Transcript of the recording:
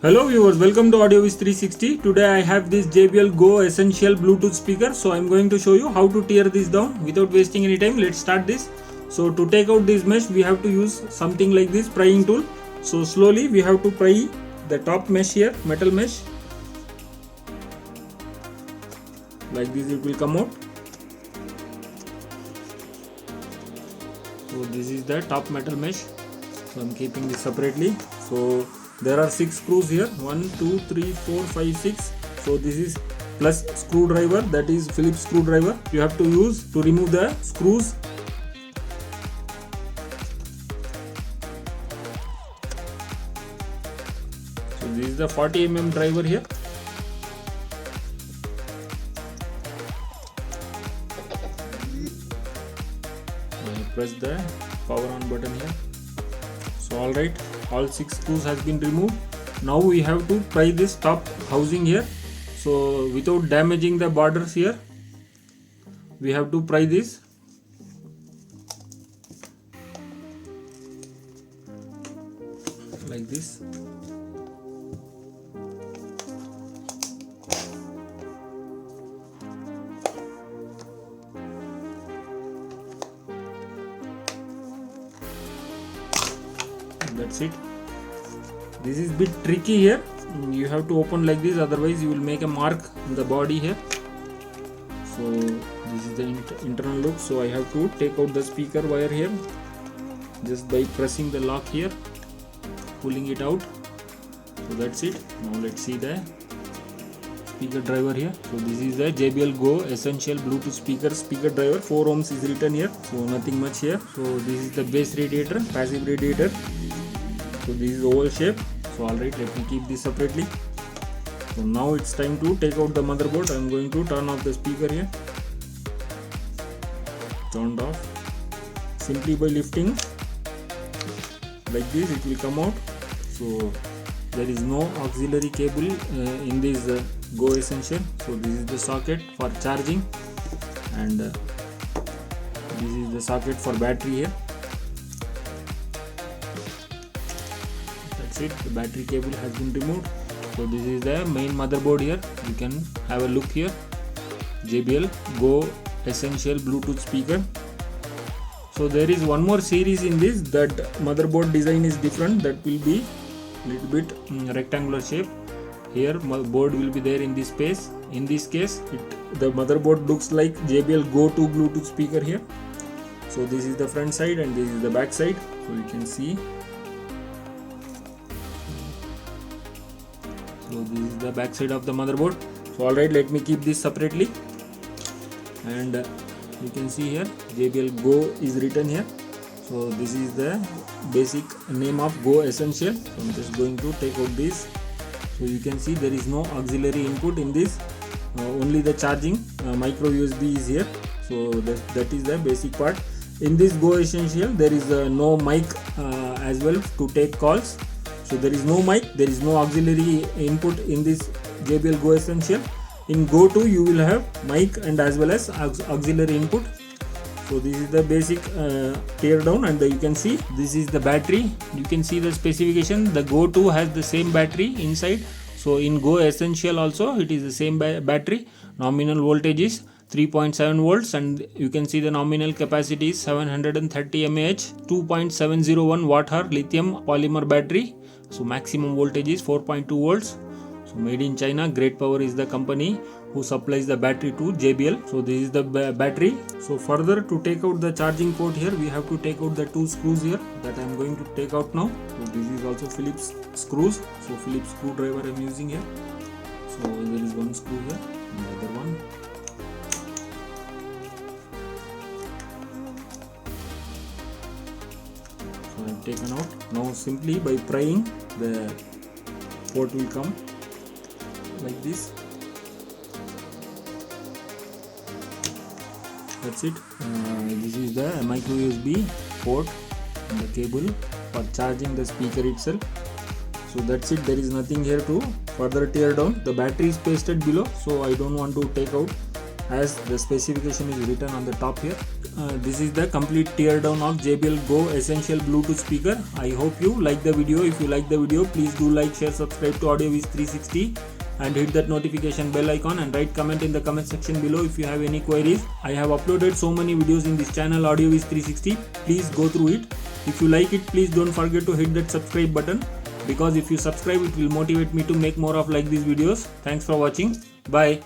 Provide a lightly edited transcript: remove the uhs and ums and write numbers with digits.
Hello viewers, welcome to AudioViz 360. Today I have this JBL Go Essential Bluetooth speaker. So I'm going to show you how to tear this down without wasting any time. Let's start this. So to take out this mesh, we have to use something like this prying tool. So slowly we have to pry the top mesh here, metal mesh. Like this it will come out. So this is the top metal mesh. So I'm keeping this separately. So there are 6 screws here, 1 2 3 4 5 6. So this is plus screwdriver, that is Phillips screwdriver you have to use to remove the screws. So this is the 40 mm driver here. I press the power on button here. So alright, all 6 screws has been removed. Now we have to pry this top housing here. So without damaging the borders here, we have to pry this. Like this. That's it. This is bit tricky here. You have to open like this, otherwise you will make a mark in the body here. So this is the internal look. So I have to take out the speaker wire here just by pressing the lock here, pulling it out. So that's it. Now let's see the speaker driver here. So this is the JBL Go Essential Bluetooth speaker driver. 4 ohms is written here, so nothing much here. So this is the base radiator, passive radiator. So this is oval shape. So alright, let me keep this separately. So now it's time to take out the motherboard. I am going to turn off the speaker here. Turned off. Simply by lifting like this, it will come out. So there is no auxiliary cable in this Go Essential. So this is the socket for charging, and this is the socket for battery here. That's it. The battery cable has been removed. So this is the main motherboard here. You can have a look here. JBL Go Essential Bluetooth speaker. So there is one more series in this. That motherboard design is different. That will be little bit rectangular shape. Here board will be there in this space. In this case, the motherboard looks like JBL Go 2 Bluetooth speaker here. So this is the front side and this is the back side. So you can see. So this is the back side of the motherboard. So alright, let me keep this separately. And you can see here JBL Go is written here. So this is the basic name of Go Essential. So I'm just going to take out this. So you can see there is no auxiliary input in this. Only the charging micro USB is here. So that is the basic part. In this Go Essential there is no mic as well to take calls. So there is no mic, there is no auxiliary input in this JBL Go Essential. In Go 2 you will have mic and as well as auxiliary input. So this is the basic tear down, and you can see this is the battery. You can see the specification. The Go 2 has the same battery inside. So in Go Essential also it is the same battery. Nominal voltage is 3.7 volts, and you can see the nominal capacity is 730 mAh, 2.701 watt-hour lithium polymer battery. So maximum voltage is 4.2 volts. So made in China. Great Power is the company who supplies the battery to JBL. So this is the battery. So further, to take out the charging port here, we have to take out the 2 screws here that I am going to take out now. So this is also Phillips screws. So Phillips screwdriver I am using here. So there is one screw here, another one. So I have taken out. Now simply by prying, the port will come like this. That's it. This is the micro USB port and the cable for charging the speaker itself. So that's it. There is nothing here to further tear down. The battery is pasted below, so I don't want to take out. as the specification is written on the top here. This is the complete teardown of JBL Go Essential Bluetooth speaker. I hope you like the video. If you like the video, please do like, share, subscribe to AudioViz 360 and hit that notification bell icon and write comment in the comment section below if you have any queries. I have uploaded so many videos in this channel AudioViz 360. Please go through it. If you like it, please don't forget to hit that subscribe button, because if you subscribe, it will motivate me to make more of like these videos. Thanks for watching. Bye.